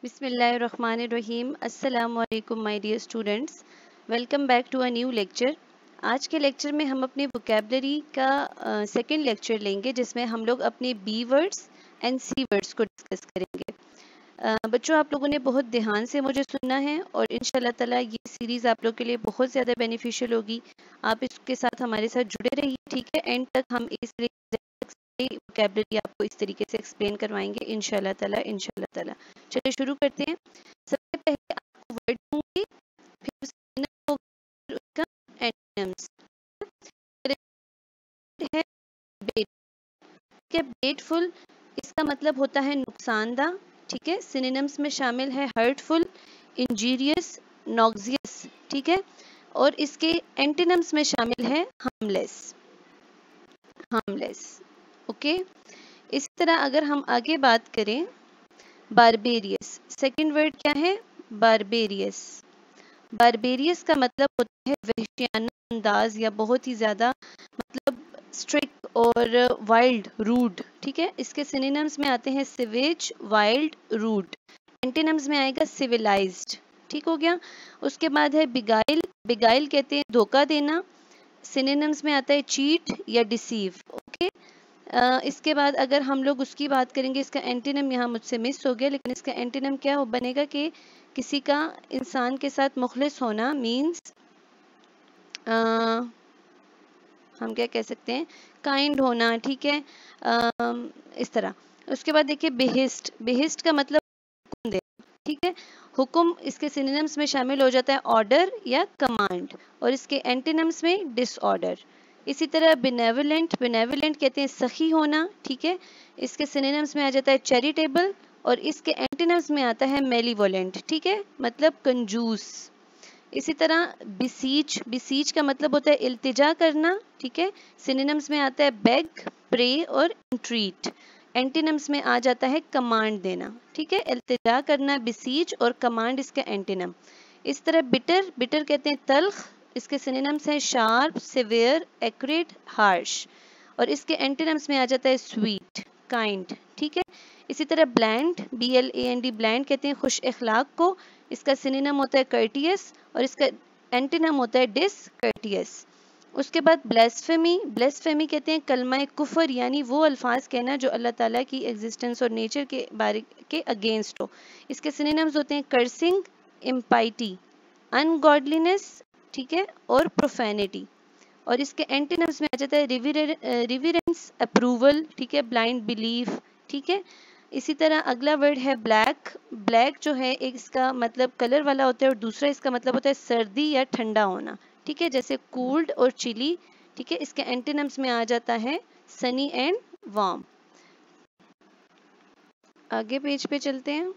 बिस्मिल्लाहिर्रहमानिर्रहीम। अस्सलाम वालेकुम my dear students, welcome back to a new lecture. आज के लेक्चर में हम अपनी वोकेबलरी का सेकंड लेक्चर लेंगे, जिसमें हम लोग अपने B words and C words को डिस्कस करेंगे। बच्चों, आप लोगों ने बहुत ध्यान से मुझे सुनना है और इंशाल्लाह ताला ये सीरीज़ आप लोग के लिए बहुत ज़्यादा बेनिफिशियल होगी। आप इसके साथ हमारे साथ जुड़े रहिए, ठीक है। एंड तक हम इस वोकेबलरी आपको इस तरीके से एक्सप्लेन करवाएंगे इंशाल्लाह ताला। चलिए शुरू करते हैं। सबसे पहले आपको वर्ड दूंगी, फिर उसका एंटोनिम्स है। बेट के बेटफुल, इसका मतलब होता है नुकसानदा, ठीक है। सिनोनिम्स में शामिल है हर्टफुल, इंजीरियस, नॉक्सियस, ठीक है। और इसके एंटोनिम्स में शामिल है हार्मलेस, ओके। इसी तरह अगर हम आगे बात करें, बारबेरियस, सेकंड वर्ड क्या है? बारबेरियस। बारबेरियस का मतलब होता है वहशियाना अंदाज या बहुत ही ज्यादा मतलब स्ट्रिक्ट और वाइल्ड, रूड, ठीक है। इसके सिनोनिम्स में आते हैं सिवेज, वाइल्ड, रूड। एंटोनिम्स में आएगा सिविलाइज्ड, ठीक हो गया। उसके बाद है बिगाइल। बिगाइल कहते हैं धोखा देना। सिनोनिम्स में आता है चीट या डिसीव, ओके। इसके बाद अगर हम लोग उसकी बात करेंगे, इसका एंटोनिम यहाँ मुझसे मिस हो गया, लेकिन इसका एंटोनिम क्या हो बनेगा कि किसी का इंसान के साथ मुखलिस होना, मीन्स हम क्या कह सकते हैं, काइंड होना, ठीक है। इस तरह। उसके बाद देखिए बेहिस्ट। बेहिस्ट का मतलब हुक्म देना, ठीक है। हुक्म इसके सिनोनिम्स में शामिल हो जाता है ऑर्डर या कमांड, और इसके एंटोनिम्स में डिसऑर्डर। इसी तरह बिनेवलेंट। बिनेवलेंट कहते हैं सखी होना, ठीक है। इसके सिनोनिम्स में आ जाता है चैरिटेबल, और इसके एंटोनिम्स में आता है मेलिवोलेंट, ठीक है, मतलब कंजूस। इसी तरह बिसीच। बिसीच का मतलब होता है इल्तिजा करना, ठीक है। सिनोनिम्स में आता है बेग, प्रे और इंट्रीट। एंटोनिम्स में आ जाता है कमांड देना, ठीक है। इल्तिजा करना बिसीच, और कमांड इसका एंटोनिम। इस तरह बिटर। बिटर कहते हैं तल्ख। इसके सिनोनिम्स हैं शार्प, सिवियर, एक्यूरेट, हार्श, और इसके एंटोनिम्स में आ जाता है स्वीट, काइंड, ठीक है। इसी तरह ब्लैंड। BLAND, ब्लैंड कहते हैं खुश इखलाक को। इसका सिनोनिम होता है कर्टियस, और इसका एंटोनिम होता है डिसकर्टियस। उसके बाद ब्लेस्फेमी। ब्लेस्फेमी कहते हैं कलमा कुफर, यानी वो अल्फाज कहना जो अल्लाह ताला की एग्जिस्टेंस और नेचर के बारे के अगेंस्ट हो। इसके सिनोनिम्स होते हैं कर्सिंग, इम्पाइटी, अनगॉडलीनेस, ठीक है, और प्रोफेनिटी। और इसके एंटोनिम्स में आ जाता है रिविरेंस, अप्रूवल, ठीक है, ब्लाइंड बिलीफ, ठीक है। इसी तरह अगला वर्ड है ब्लैक। ब्लैक जो है एक इसका मतलब कलर वाला होता है, और दूसरा इसका मतलब होता है सर्दी या ठंडा होना, ठीक है, जैसे कूल्ड और चिली, ठीक है। इसके एंटोनिम्स में आ जाता है सनी एंड वार्म। आगे पेज पे चलते हैं।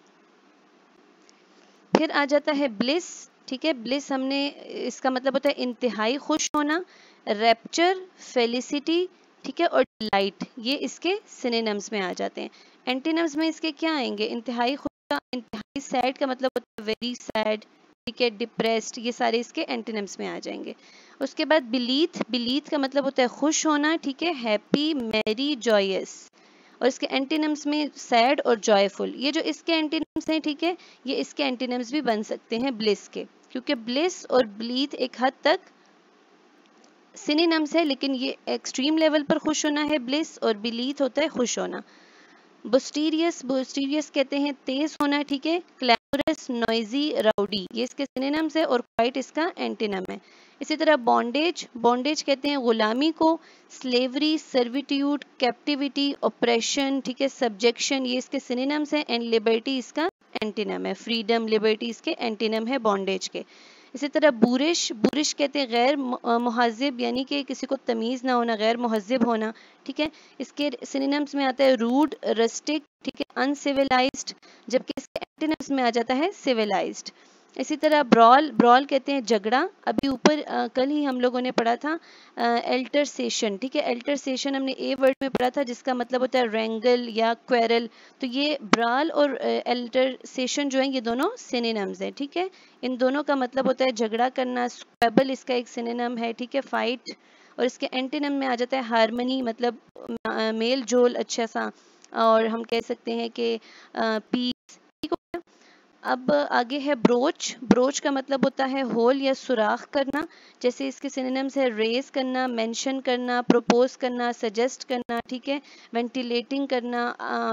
फिर आ जाता है ब्लिस, ठीक है। ब्लिस हमने, इसका मतलब होता है इंतहाई खुश होना। रैप्चर, फेलिसिटी, ठीक है, और डिलाइट, ये इसके सिनोनिम्स में आ जाते हैं। एंटोनिम्स में इसके क्या आएंगे? इंतहाई खुश का, इंतहाई सैड का मतलब होता है वेरी सैड, ठीक है, डिप्रेस्ड, ये सारे इसके एंटोनिम्स में आ जाएंगे। उसके बाद बिलीथ। बिलीथ का मतलब होता है खुश होना, ठीक है, हैप्पी, मैरी, जॉयस, और इसके एंटीनम्स में सैड और जॉयफुल। ये जो इसके एंटीनम्स हैं, ठीक है, ये इसके एंटीनम्स भी बन सकते हैं ब्लिस के, क्योंकि ब्लिस और ब्लीथ एक हद तक सिनोनिम्स है, लेकिन ये एक्सट्रीम लेवल पर खुश होना है ब्लिस, और बिलीथ होता है खुश होना। बुस्टीरियस। बुस्टीरियस कहते हैं तेज होना, ठीक है। क्लैमरस, नॉइजी, राउडी, ये इसके सिनोनिम्स है, और क्वाइट इसका एंटीनम है। इसी तरह बॉन्डेज। बॉन्डेज कहते हैं गुलामी को। स्लेवरी, सर्विट्यूड, कैप्टिविटी, ऑपरेशन, ठीक है, सब्जेक्शन, ये इसके सिनोनिम्स हैं। एंड लिबर्टी इसका एंटीनम है। फ्रीडम, लिबर्टी इसके एंटीनम है बॉन्डेज के। इसी तरह बुरिश। बुरिश कहते हैं गैर मुहज़्ज़िब, यानी कि किसी को तमीज़ ना होना, गैर मुहज़्ज़िब होना, ठीक है। इसके सिनोनिम्स में आता है रूड, रस्टिक, ठीक है, अनसिविलाइज्ड, जबकि इसके एंटोनिम्स में आ जाता है सिविलाइज्ड। इसी तरह ब्रॉल। ब्रॉल कहते हैं झगड़ा। अभी ऊपर कल ही हम लोगों ने पढ़ा था एल्टरसेशन, ठीक है। एल्टरसेशन हमने ए वर्ड में पढ़ा था, जिसका मतलब होता है रेंगल या क्वेरल। तो ये ब्रॉल और एल्टरसेशन जो है, ये दोनों सिनोनिम्स हैं, ठीक है। इन दोनों का मतलब होता है झगड़ा करना। स्क्वेबल इसका एक सिनोनिम है, ठीक है, फाइट, और इसके एंटोनिम में आ जाता है हार्मनी, मतलब मेल जोल अच्छा सा, और हम कह सकते हैं कि पीस, ठीक हो गया। अब आगे है ब्रोच। ब्रोच का मतलब होता है होल या सुराख करना। जैसे इसके सिनोनिम्स है रेज करना, मेंशन करना, प्रपोज करना, सजेस्ट करना, ठीक है, वेंटिलेटिंग करना,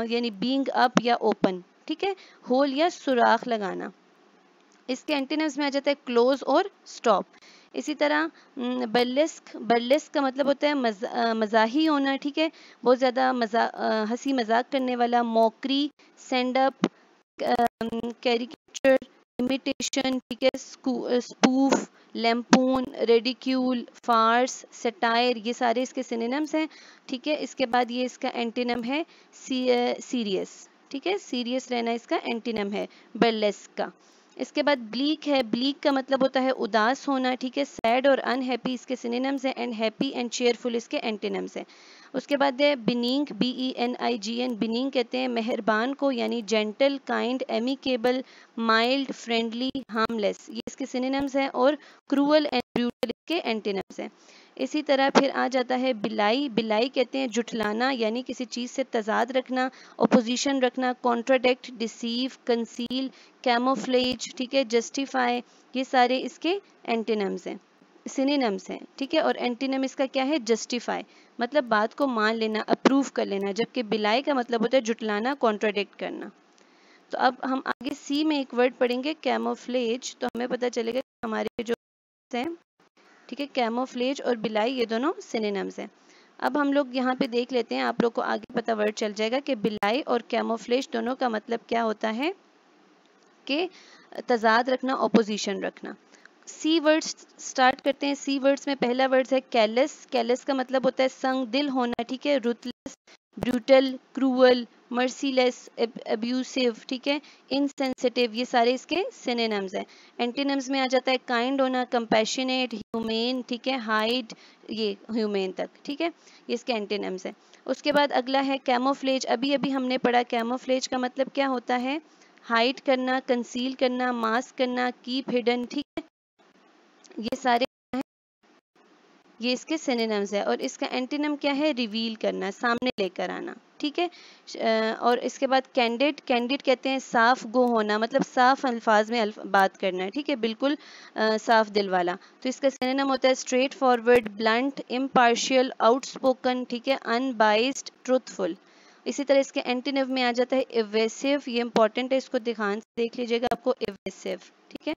यानी बीइंग अप या ओपन, ठीक है, होल या सुराख लगाना। इसके एंटीनिम्स में आ जाता है क्लोज और स्टॉप। इसी तरह बर्लेस्क, बर्लेस्क का मतलब होता है मजाही होना, ठीक है, बहुत ज़्यादा हंसी मजाक करने वाला। Mockery, send up, caricature, imitation, ठीक है, स्पूफ, लैम्पून, रेडिक्यूल, फार्स, सटायर, ये सारे इसके सिनोनिम्स हैं, ठीक है। इसके बाद ये इसका एंटीनम है सीरियस, ठीक है, सीरियस रहना इसका एंटीनम है बर्लेस्क का। इसके बाद ब्लीक है। ब्लीक का मतलब होता है उदास होना, ठीक है, सैड और अनहैप्पी इसके सिनोनिम्स हैं, एंड हैप्पी एंड चेयरफुल इसके एंटीनम्स हैं। उसके बाद है बिनींग, BENIGN, बिनींग कहते हैं मेहरबान को, यानी gentle, kind, amicable, mild, friendly, harmless, ये इसके सिनोनिम्स हैं, और क्रूअल एंड ब्रूटल इसके एंटीनम्स हैं। इसी तरह फिर आ जाता है बिलाई। बिलाई कहते हैं जुठलाना, यानी किसी चीज़ से तजाद रखना, ओपोजिशन रखना, कॉन्ट्राडिक्ट, डिसीव, कंसील, कैमोफ्लेज, ठीक है, जस्टिफाई, ये सारे इसके एंटीनम्स हैं, सिनोनिम्स हैं, ठीक है। और एंटीनम इसका क्या है? जस्टिफाई, मतलब बात को मान लेना, अप्रूव कर लेना, जबकि बिलाई का मतलब होता है जुटलाना, कॉन्ट्राडिक्ट करना। तो अब हम आगे सी में एक वर्ड पढ़ेंगे कैमोफ्लेज, तो हमें पता चलेगा कि हमारे जो हैं, ठीक है, कैमोफ्लेज और बिलाई ये दोनों सिनोनिम्स हैं। अब हम लोग यहाँ पे देख लेते हैं, आप लोग को आगे पता वर्ड चल जाएगा कि बिलाई और कैमोफ्लेज दोनों का मतलब क्या होता है, कि तजाद रखना, ऑपोजिशन रखना। सी वर्ड्स स्टार्ट करते हैं। सी वर्ड्स में पहला वर्ड है कैलस। कैलस का मतलब होता है संग दिल होना, ठीक है, ruthless, brutal, cruel, merciless, abusive, ठीक है, इनसेंसिटिव, ये सारे इसके सिनोनिम्स हैं। एंटीनिम्स में आ जाता है काइंड होना, कंपैशनेट, ह्यूमेन, ठीक है, हाइड, ये ह्यूमेन तक, ठीक है, ये इसके एंटीनिम्स हैं। उसके बाद अगला है कैमोफ्लेज। अभी अभी हमने पढ़ा कैमोफ्लेज का मतलब क्या होता है, हाइड करना, कंसील करना, मास्क करना, कीप हिडन, ठीक है, ये सारे ये इसके सिनोनिम्स है। और इसका एंटीनम क्या है? रिवील करना, सामने लेकर आना, ठीक है। और इसके बाद कैंडिड। कैंडिड कहते हैं साफ गो होना, मतलब साफ अल्फाज में बात करना है, ठीक है, बिल्कुल साफ दिल वाला। तो इसका सिनोनिम होता है straight forward, blunt, impartial, outspoken, ठीक है, अनबाइस्ड, ट्रूथफुल। इसी तरह इसके एंटीनिम में आ जाता है इवेसिव, ये इंपॉर्टेंट है, इसको ध्यान से देख लीजिएगा आपको, इवेसिव, ठीक है।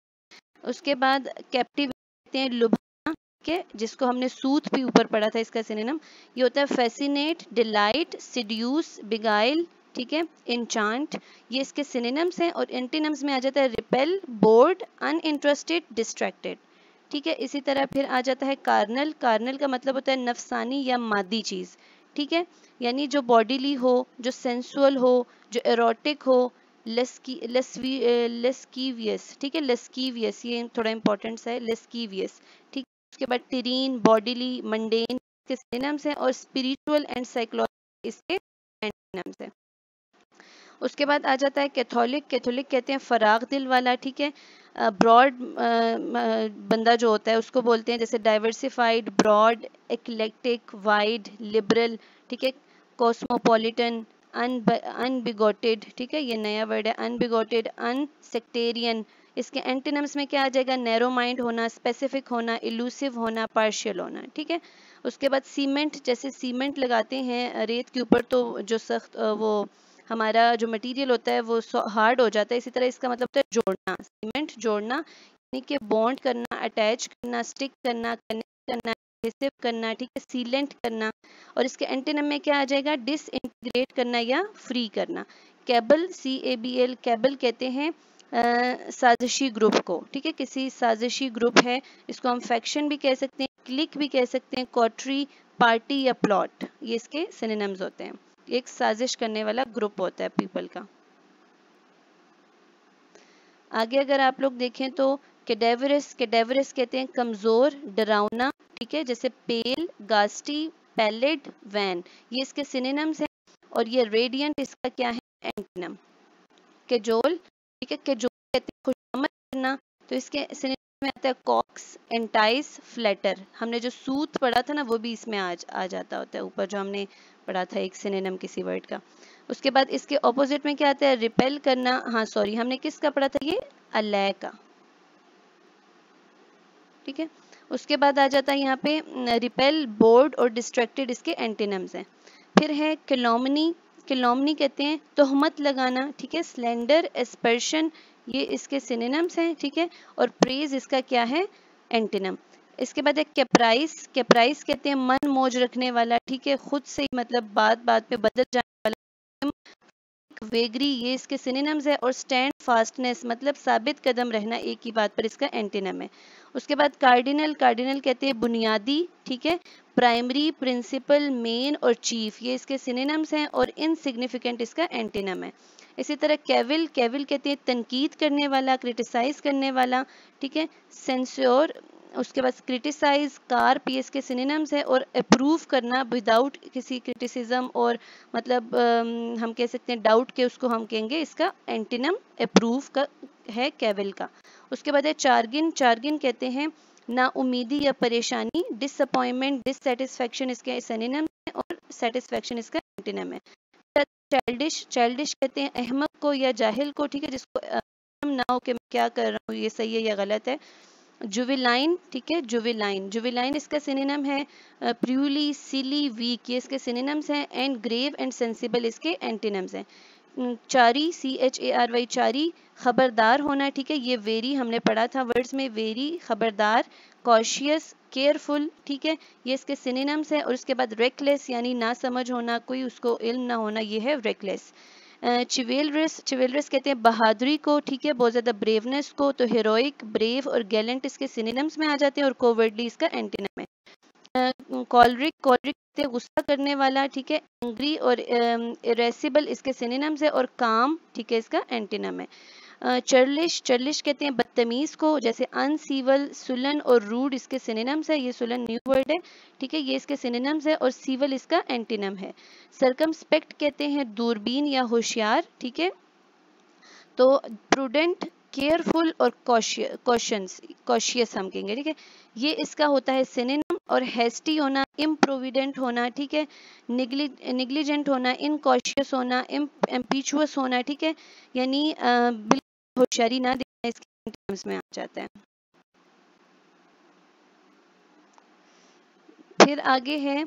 उसके बाद कैप्टिव कहते हैं लुभाना, ठीक है, जिसको हमने सूत भी ऊपर पढ़ा था, इसका सिनोनिम ये होता है फैसिनेट, डिलाइट, सिड्यूस, बिगाइल, ठीक है, एन्चांट, ये इसके सिनोनिम्स हैं। और एंटीनिम्स में आ जाता है रिपेल, बोर्ड, अनइंटरेस्टेड, डिस्ट्रैक्टेड, ठीक है। इसी तरह फिर आ जाता है कार्नल। कार्नल का मतलब होता है नफसानी या मादी चीज, ठीक है, यानी जो बॉडीली हो, जो सेंसुअल हो, जो एरोटिक हो, लेस्कीवियस, ठीक है, लेस्कीवियस, ये थोड़ा इंपॉर्टेंट है, लेस्कीवियस, ठीक है। उसके बाद टेरीन, बॉडीली, मंडेन इसके सिनोनिम्स हैं। और स्पिरिचुअल एंड साइकोलॉजिकल इसके एंटीनिम्स हैं। उसके बाद आ जाता है कैथोलिक। कैथोलिक कहते हैं फराग दिल वाला, ठीक है, ब्रॉड बंदा जो होता है उसको बोलते हैं, जैसे diversified, broad, eclectic, wide, liberal, ठीक है, कॉस्मोपॉलिटन, अनबिगोटेड, ठीक है, ये नया वर्ड है, अनबिगोटेड, अनसेक्टेरियन। इसके एंटीनम्स में क्या आ जाएगा? नैरो माइंड होना, स्पेसिफिक होना, इलूसिव होना, पार्शियल होना, ठीक है। उसके बाद सीमेंट, जैसे सीमेंट लगाते हैं रेत के ऊपर तो जो सख्त वो हमारा जो मटेरियल होता है वो हार्ड हो जाता है, इसी तरह इसका मतलब होता है जोड़ना, सीमेंट जोड़ना, यानी कि बॉन्ड करना, अटैच करना, स्टिक करना, कनेक्ट करना, एडहेसिव करना, ठीक है, सीलेंट करना। और इसके एंटीनम में क्या आ जाएगा? डिसइंटीग्रेट करना या फ्री करना। कैबल, CABL, कैबल कहते हैं साजिशी ग्रुप को, ठीक है, किसी साजिशी ग्रुप है, इसको हम फैक्शन भी कह सकते हैं, क्लिक भी कह सकते हैं, कॉटरी, पार्टी या प्लॉट, ये इसके सिनोनिम्स होते हैं। एक साजिश करने वाला ग्रुप होता है पीपल का। आगे अगर आप लोग देखें तो कैडेवरस। कैडेवरस कहते हैं कमजोर, डरावना, ठीक है, जैसे पेल, गास्टी, पैलिड, वैन, ये इसके सिनोनिम्स हैं। और ये रेडियंट इसका क्या है? एंटीनम। केजोल, ठीक है, केजोल कहते हैं खुशामद करना, तो इसके सिनोनिम में आता है कॉक्स, एंटाइस, फ्लैटर। हमने जो सूत पढ़ा था ना वो भी इसमें आ जाता होता है ऊपर, जो हमने पढ़ा था एक सिनोनिम किसी वर्ड का। उसके बाद इसके ऑपोजिट में क्या आता है, रिपेल करना। हाँ सॉरी, हमने किसका पढ़ा था, ये अलय का, ठीक है। उसके बाद आ जाता है यहाँ पे रिपेल, बोर्ड और डिस्ट्रैक्टेड इसके एंटीनम्स हैं। फिर है कैलोमनी, कैलोमनी कहते हैं तोहमत लगाना, ठीक है। स्लेंडर, एस्पर्शन, ये इसके सिनोनिम्स हैं, ठीक है। और प्रेज इसका क्या है, एंटीनम। इसके बाद है कैप्राइस, कैप्राइस कहते हैं मन मौज रखने वाला, ठीक है, खुद से मतलब बात बात पे बदल जाने वाला। वेगरी, ये इसके सिनोनिम्स है। और स्टैंड फास्टनेस मतलब साबित कदम रहना एक ही बात पर, इसका एंटीनम है। उसके बाद कार्डिनल, कार्डिनल कहते हैं बुनियादी, ठीक है। प्राइमरी, प्रिंसिपल, मेन और चीफ, ये इसके सिनोनिम्स हैं। और इनसिग्निफिकेंट इसका एंटीनम है। इसी तरह केविल, केविल कहते हैं तनकीद करने वाला, क्रिटिसाइज करने वाला, ठीक है। सेंस्योर, उसके बाद क्रिटिसाइज, कार्प, ये इसके सिनोनिम्स है। और अप्रूव करना विदाउट किसी क्रिटिसिज्म और मतलब हम कह सकते हैं डाउट के, उसको हम कहेंगे इसका एंटीनम अप्रूव का है केविल का। उसके बाद है चार्गिन, चार्गिन कहते हैं ना उम्मीदी या परेशानी, डिसअपॉइंटमेंट, डिससेटिस्फैक्शन इसके सिनोनिम है। और सेटिस्फैक्शन इसका एंटीनम है। चाइल्डिश, चाइल्डिश कहते हैं अहमक को या जाहिल को, ठीक है, जिसको ना हो कि मैं क्या कर रहा हूँ, ये सही है या गलत है। जुविलाइन, ठीक है, जुविलाइन, जुविलाइन इसका सिनोनिम है प्यूली, सिली, वीक, ये इसके सिनोनिम्स हैं। एंड ग्रेव एंड सेंसिबल इसके एंटीनम्स हैं। चारी, CHARY, चारी खबरदार होना, ठीक है, ये वेरी हमने पढ़ा था वर्ड्स में, वेरी खबरदार। कॉशियस, केयरफुल, ठीक है, ये इसके सिनोनिम्स हैं। और उसके बाद रेकलेस यानी ना समझ होना, कोई उसको इल्म ना होना, ये है रेकलेस। चिवेलरस, चिवेलरस कहते हैं बहादुरी को, ठीक है, बहुत ज्यादा ब्रेवनेस को। तो हेरोइक, ब्रेव और गैलेंट इसके सिनोनिम्स में आ जाते हैं। और कोवर्डली इसका एंटीनम है। कॉलरिक, कॉलरिक कहते हैं गुस्सा करने वाला, ठीक है। एंग्री और इरेसिबल इसके सिनोनिम्स है। और काम, ठीक है, इसका एंटीनम है। चर्लिश, चर्लिश कहते हैं बदतमीज को, जैसे अनसीवल, सुलन और रूड इसके सिनोनिम्स है। ये सुलन न्यू वर्ड है, ठीक है, ये इसके सिनोनिम्स है। और सीवल इसका एंटीनम है। सर्कमस्पेक्ट कहते हैं दूरबीन या होशियार, ठीक है। तो प्रूडेंट, केयरफुल और कॉशियस, कॉशियस हम कहेंगे, ठीक है, ये इसका होता है सिनोनिम। और हेस्टी होना, इम्प्रोविडेंट होना, ठीक है, निग्लिजेंट होना, इनकॉशियस होना, इम्पीचुअस होना, ठीक है, यानी बिल्कुल होशियारी ना देना, इसके टर्म्स में आ जाता है। फिर आगे है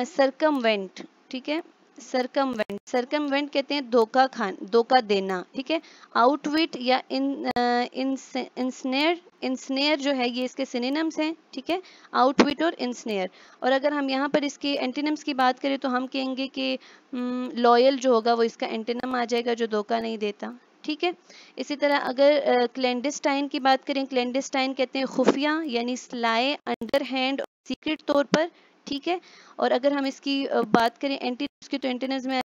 सरकमवेंट, ठीक है, सरकमवेंट, सरकमवेंट कहते हैं धोखा खान, धोखा देना, ठीक है। आउटविट या इंस्नेयर, इंस्नेयर जो है ये इसके सिनोनिम्स हैं, ठीक है, आउटविट और इंस्नेयर। और अगर हम यहाँ पर इसके एंटीनम्स की बात करें तो हम कहेंगे कि लॉयल जो होगा वो इसका एंटीनम आ जाएगा, जो धोखा नहीं देता, ठीक है। इसी तरह अगर क्लैंडिस्टाइन की बात करें, क्लैंडिस्टाइन कहते हैं खुफिया यानी स्लाई, अंडरहैंड, सीक्रेट तौर पर, ठीक है। और अगर हम इसकी बात करें एंटीनम्स की, तो एंटीनम्स में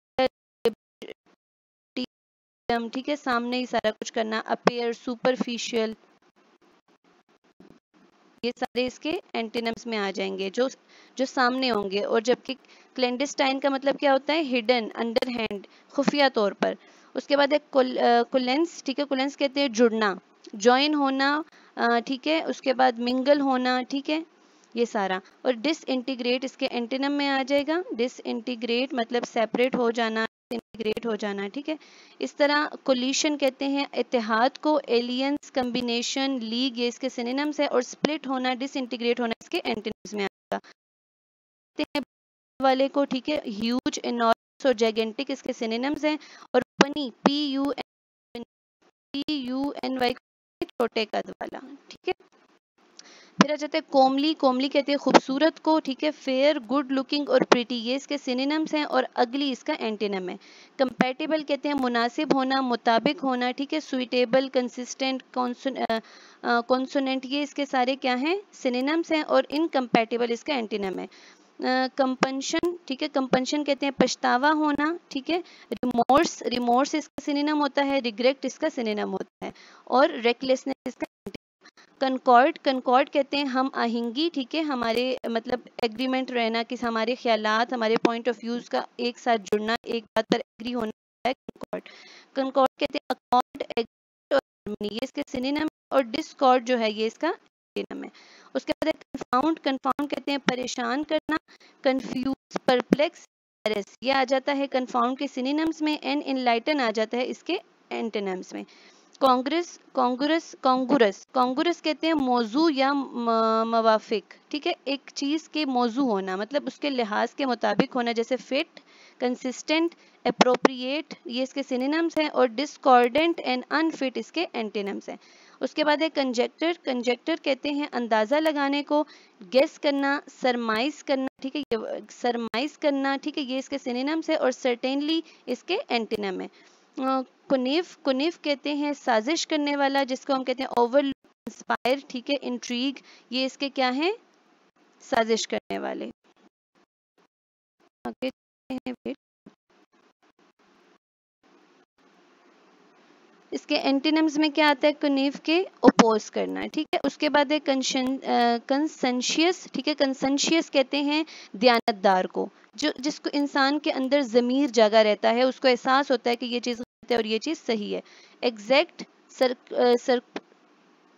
ठीक है, सामने ही सारा कुछ करना, अपीयर, सुपरफिशियल, ये सारे इसके एंटीनम्स में आ जाएंगे, जो जो सामने होंगे। और जबकि क्लैंडिस्टाइन का मतलब क्या होता है, हिडन, अंडरहैंड, खुफिया तौर पर। उसके बाद एक कुलेंस, ठीक है, कुलेंस कहते हैं जुड़ना, ज्वाइन होना, ठीक है। उसके बाद मिंगल होना, ठीक है, ये सारा। और डिसइंटीग्रेट इसके एंटीनम में आ जाएगा, डिसइंटीग्रेट मतलब सेपरेट हो जाना, इंटीग्रेट हो जाना, ठीक है। इस तरह कोलिशन कहते हैं इत्तेहाद को, एलियंस, कम्बिनेशन, लीग, ये इसके सिनोनिम्स है। और स्प्लिट होना, डिसइंटीग्रेट होना इसके एंटीनम्स में आएगा। वाले को, ठीक है, ह्यूज, इनॉर्मस और जाइगेंटिक इसके सिनोनिम्स हैं। और पनी, PUNY, छोटे कद वाला, ठीक है। फिर आ जाते हैं कोमली, कोमली कहते हैं खूबसूरत को, ठीक है, फेयर, गुड लुकिंग और प्रिटी, ये इसके सिनोनिम्स हैं। और अगली इसका एंटीनम है। कंपैटिबल कहते हैं मुनासिब होना, मुताबिक होना, ठीक है, सुइटेबल, कंसिस्टेंट, कॉन्सोनेंट, ये इसके सारे क्या हैं, सिनोनिम्स हैं। और इनकम्पैटिबल इसका एंटीनम है। कंपनशन, ठीक है, कंपनशन कहते हैं पछतावा होना, ठीक है। रिमोर्स, रिमोर्स इसका सिनोनिम होता है। रिग्रेट इसका सिनोनिम होता है। और रेकलेसनेस इसका। कंकॉर्ड, कंकॉर्ड कहते हैं हम आहिंगी, ठीक है, हमारे मतलब एग्रीमेंट रहना, कि हमारे ख्यालात, हमारे पॉइंट ऑफ व्यूज का एक साथ जुड़ना, एक बात पर एग्री होना है कंकॉर्ड। कंकॉर्ड कहते हैं अकॉर्ड, एग्री और हार्मनी, ये इसके सिनोनिम। और डिस्कॉर्ड जो है ये इसका सिनोनिम है। उसके बाद कंफाउंड, कंफाउंड कहते हैं परेशान करना, कंफ्यूज, परप्लेक्स, एम्बैरस ये आ जाता है कंफाउंड के सिनोनिम्स में, एंड इनलाइटन आ जाता है इसके एंटोनिम्स में। कॉन्ग्रेस कॉन्गुरस कॉन्गुरस कॉन्गुरस कहते हैं मौजू या मवाफिक, ठीक है, एक चीज के मौजू होना मतलब उसके लिहाज के मुताबिक होना, जैसे फिट, कंसिस्टेंट, अप्रोप्रिएट ये इसके सिनोनिम्स हैं, और डिस्कॉर्डेंट एंड अनफिट इसके एंटोनिम्स हैं। उसके बाद है कंजेक्टर, कंजेक्टर कहते हैं अंदाजा लगाने को, गेस करना, सरमाइज करना, ठीक है, ये सरमाइज करना, ठीक है, ये इसके सिनोनिम्स है, और सर्टेनली इसके एंटोनिम है। कुनिफ, कुनिफ कहते हैं साजिश करने वाला, जिसको हम कहते हैं ओवरलुक, इंस्पायर, ठीक है, इंट्रीग, ये इसके क्या हैं, साजिश करने वाले। आगे हैं, इसके एंटीनम्स में क्या आता है, कुनीफ के ओपोज करना, ठीक है। उसके बाद है कंसेंशियस, ठीक है, कंसेंशियस कहते हैं दयानतदार को, जो जिसको इंसान के अंदर ज़मीर जगा रहता है, उसको एहसास होता है कि ये चीज़ गलत है और ये चीज़ सही है। एग्जैक्ट,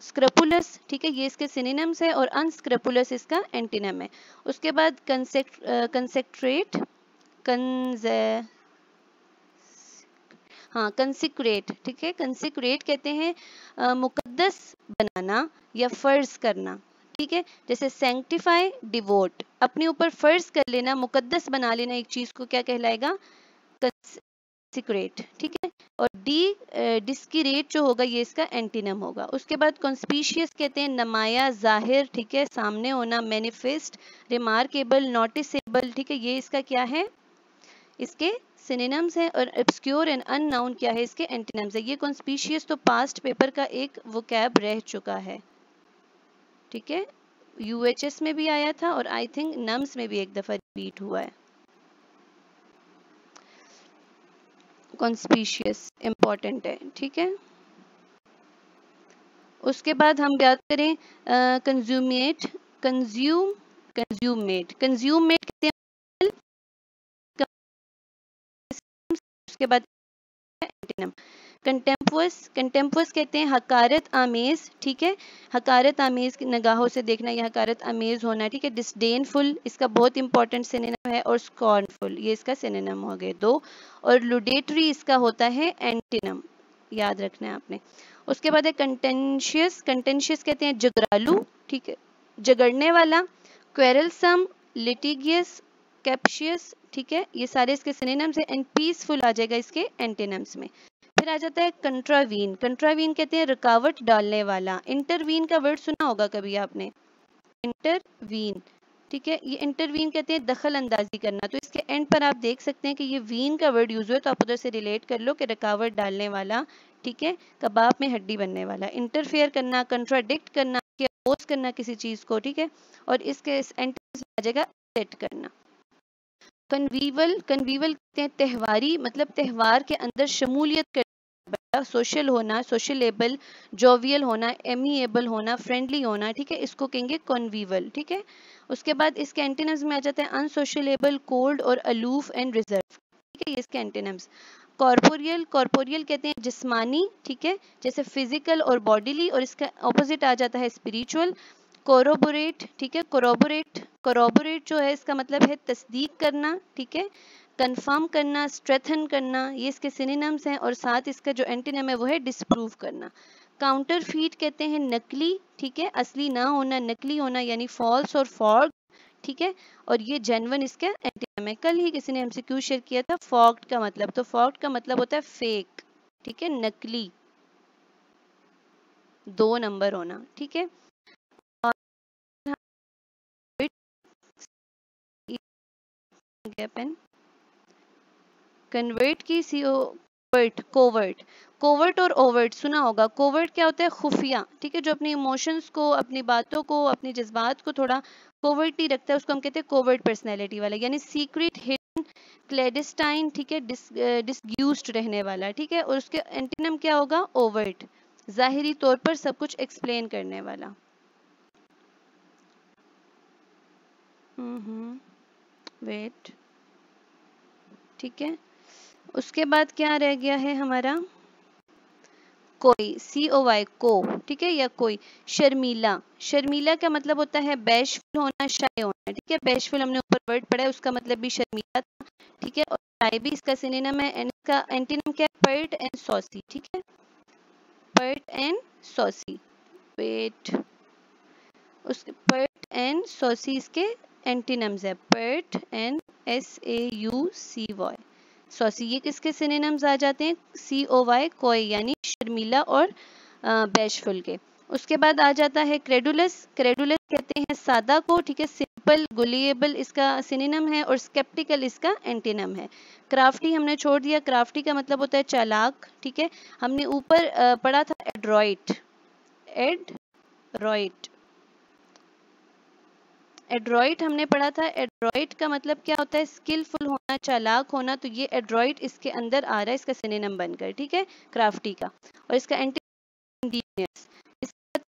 स्क्रपुलस, ठीक है, ये इसके सिनोनिम्स है, और अनस्क्रपुलस इसका एंटीनम है। उसके बाद कंसेक्ट्रेट, हाँ कंसिक्रेट, ठीक है, कंसिक्रेट कहते हैं मुकद्दस बनाना या फर्ज करना, ठीक है, जैसे सैंक्टिफाई, डिवोट, अपने ऊपर फर्ज कर लेना, मुकद्दस बना लेना एक चीज को क्या कहलाएगा, कंसिक्रेट, ठीक है। और डिस्किरेट जो होगा ये इसका एंटीनम होगा। उसके बाद कॉन्स्पिशियस कहते हैं नमाया, जाहिर, ठीक है, सामने होना, मैनिफेस्ट, रिमार्केबल, नोटिसेबल, ठीक है, ये इसका क्या है, इसके सिनोनिम्स है। और ऑब्स्क्योर एंड अननाउन क्या है, इसके एंटीनम्स है। ये कॉन्स्पिशियस तो पास्ट पेपर का एक वोकैब रह चुका है, ठीक है, यूएचएस में भी आया था और आई थिंक नम्स में भी एक दफा रिपीट हुआ है। कॉन्स्पिशियस इंपॉर्टेंट है, ठीक है। उसके बाद हम बात करें कंज्यूमेट, कंज्यूमेट कहते हैं, उसके बाद एंटीनम कंटेम्पुअस, कंटेम्पुअस कहते हैं हकारत आमेज, ठीक है, हकारत आमेज निगाहों से देखना या हकारत आमेज होना, ठीक है। डिस्डेनफुल इसका बहुत इंपॉर्टेंट सिनोनिम है, और स्कॉर्नफुल ये इसका सिनोनिम हो गए दो, और लुडेटरी इसका होता है एंटीनम, याद रखना है आपने। उसके बाद है कंटेंशियस, कंटेंशियस कहते हैं जगरालू, ठीक है, जगड़ने वाला, क्वेरलसम, लिटिगियस, कैप्शियस, ठीक है, ये सारे इसके सिनोनिम्स है। एंड पीसफुल आ जाएगा इसके एंटीनम्स में। फिर आ जाता है कंट्रावीन, कंट्रावीन कहते हैं रुकावट डालने वाला। इंटरवीन का वर्ड सुना होगा कभी आपने, इंटरवीन, ठीक है, ये इंटरवीन कहते हैं दखल अंदाजी करना। तो इसके एंड पर आप देख सकते हैं कि ये वीन का वर्ड यूज हुआ, तो आप उधर से रिलेट कर लो कि रुकावट डालने वाला, ठीक है, कबाब में हड्डी बनने वाला। इंटरफेयर करना, कंट्राडिक्ट करना, अपोज करना किसी चीज को, ठीक है, और इसके एंटीनम्स में आ जाएगा सेट करना। कन्वीवल, कन्वीवल कहते हैं त्यौहारी, मतलब त्यौहार के अंदर शमूलियत करना, सोशल होना, सोशलेबल, जोवियल होना, एमिएबल होना, फ्रेंडली होना, ठीक है, इसको कहेंगे कन्वीवल, ठीक है। उसके बाद इसके एंटीनम्स में आ जाता है अनसोशलेबल, कोल्ड और अलूफ एंड रिजर्व, ठीक है, ये इसके एंटीनम्स। कॉर्पोरियल, कॉर्पोरियल कहते हैं जिस्मानी, ठीक है, जैसे फिजिकल और बॉडीली, और इसका ऑपोजिट आ जाता है स्पिरिचुअल। कोरोबोरेट, ठीक है, कोरोबोरेट, कोरोबोरेट जो है इसका मतलब है तस्दीक करना, ठीक है, कंफर्म करना, स्ट्रेथन करना, ये इसके सिनोनिम्स हैं। और साथ इसका जो एंटीनम है वो है डिसप्रूव करना। काउंटरफीट कहते हैं नकली, ठीक है, असली ना होना, नकली होना, यानी फॉल्स और फॉर्ग, ठीक है, और ये जेन्युइन इसका एंटीनम है। कल ही किसी ने एमसीक्यू शेयर किया था फॉक्ड का मतलब, तो फॉक्ड का मतलब होता है फेक, ठीक है, नकली, 2 नंबर होना, ठीक है। पेन कन्वर्ट की सीओ, कोवर्ट, कोवर्ट और ओवर्ट सुना होगा। कोवर्ट क्या होता है, खुफिया, ठीक है, जो अपनी इमोशंस को, अपनी बातों को, अपने जज्बात को थोड़ा कोवर्टली रखता है, उसको हम कहते हैं कोवर्ट पर्सनैलिटी वाला, यानी सीक्रेट, हिडन, क्लेडिस्टाइन, ठीक है, डिसग्यूस्ड रहने वाला, ठीक है। और उसके एंटीनम क्या होगा, ओवर्ट, जाहिरी तौर पर सब कुछ एक्सप्लेन करने वाला। वेट, ठीक है। उसके बाद क्या रह गया है हमारा, कोई, COY को, ठीक है, या कोई। शर्मीला, शर्मीला का मतलब होता है बैशफुल होना, शाय होना, ठीक है। बैशफुल हमने ऊपर वर्ड पढ़ा है, उसका मतलब भी शर्मीला था, ठीक है। और शाय भी इसका सिनोनिम है, एंड इसका एंटीनिम क्या है, पर्ट एंड सॉसी, ठीक है, पर्ट एंड सॉसी। वेट, उसके पर्ट एंड सॉसी इसके एंटीनम्स है, पर्ट एंड SAUCY, सॉसी। ये किसके सिनोनिम्स आ जाते हैं, COY कोई, यानी शर्मीला और बैशफुल के। उसके बाद आ जाता है क्रेडुलस, क्रेडुलस कहते हैं सादा को, ठीक है। सिंपल, गुलिएबल इसका सिनोनिम है, और स्केप्टिकल इसका एंटीनम है। क्राफ्टी हमने छोड़ दिया, क्राफ्टी का मतलब होता है चालाक, ठीक है। हमने ऊपर पढ़ा था एड्रॉइट, एड्रॉइट, एड्रॉइट हमने पढ़ा था। एड्रॉइट का मतलब क्या होता है, स्किलफुल होना, चालाक होना। तो ये एड्रॉइट इसके अंदर आ रहा है, इसका सिनोनिम बनकर, ठीक है, क्राफ्टी का। और इसका एंटीनियस, इसका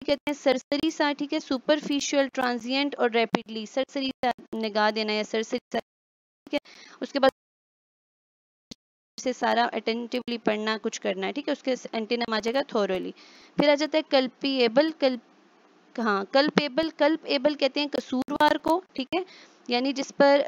कहते हैं सरसरी सा, ठीक है, सुपरफिशियल, ट्रांजिएंट और रैपिडली, सरसरी सा निगाह देना या सरसरी सा, ठीक है। उसके बाद से सारा अटेंटिवली पढ़ना, कुछ करना है, ठीक है। उसके एंटीनिम आ जाएगा थोरोली। फिर आ जाता है कल्पिएबल, हाँ, कल्पेबल, कल्पेबल कहते हैं कसूरवार को, ठीक है, यानी जिस पर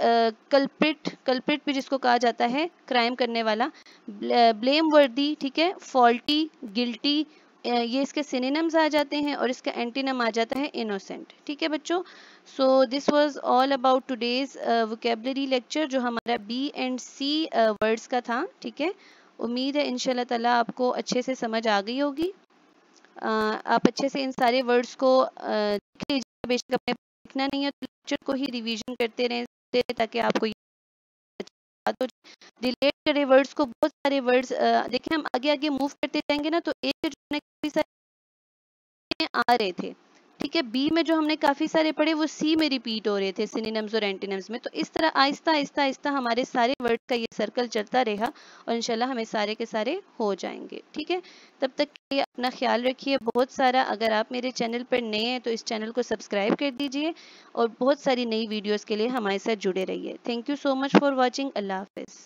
कल्प्रिट, कल्प्रिट भी जिसको कहा जाता है क्राइम करने वाला। ब्लेम वर्दी, ठीक है, फॉल्टी, गिल्टी, ये इसके सिनोनिम्स आ जाते हैं, और इसका एंटीनम आ जाता है इनोसेंट, ठीक है बच्चों। So this was all about today's vocabulary lecture, जो हमारा B and C वर्ड्स का था, ठीक है। उम्मीद है इंशाल्लाह ताला आपको अच्छे से समझ आ गई होगी। आप अच्छे से इन सारे वर्ड्स को लिख लीजिए, बेशक अपने लिखना नहीं है तो लेक्चर को ही रिवीजन करते रहें, ताकि आपको बात हो। रिलेट करें वर्ड्स को, बहुत सारे वर्ड्स देखें, हम आगे आगे मूव करते जाएंगे ना, तो एक जो काफी सारे आ रहे थे, ठीक है। बी में जो हमने काफी सारे पढ़े वो सी में रिपीट हो रहे थे, सिनोनिम्स और एंटीनिम्स में। तो इस तरह आहिस्ता आहिस्ता आहिस्ता हमारे सारे वर्ड का ये सर्कल चलता रहेगा, और इंशाल्लाह हमें सारे के सारे हो जाएंगे, ठीक है। तब तक के लिए अपना ख्याल रखिए बहुत सारा। अगर आप मेरे चैनल पर नए हैं तो इस चैनल को सब्सक्राइब कर दीजिए, और बहुत सारी नई वीडियोस के लिए हमारे साथ जुड़े रहिए। Thank you so much for watching. Allah Hafiz.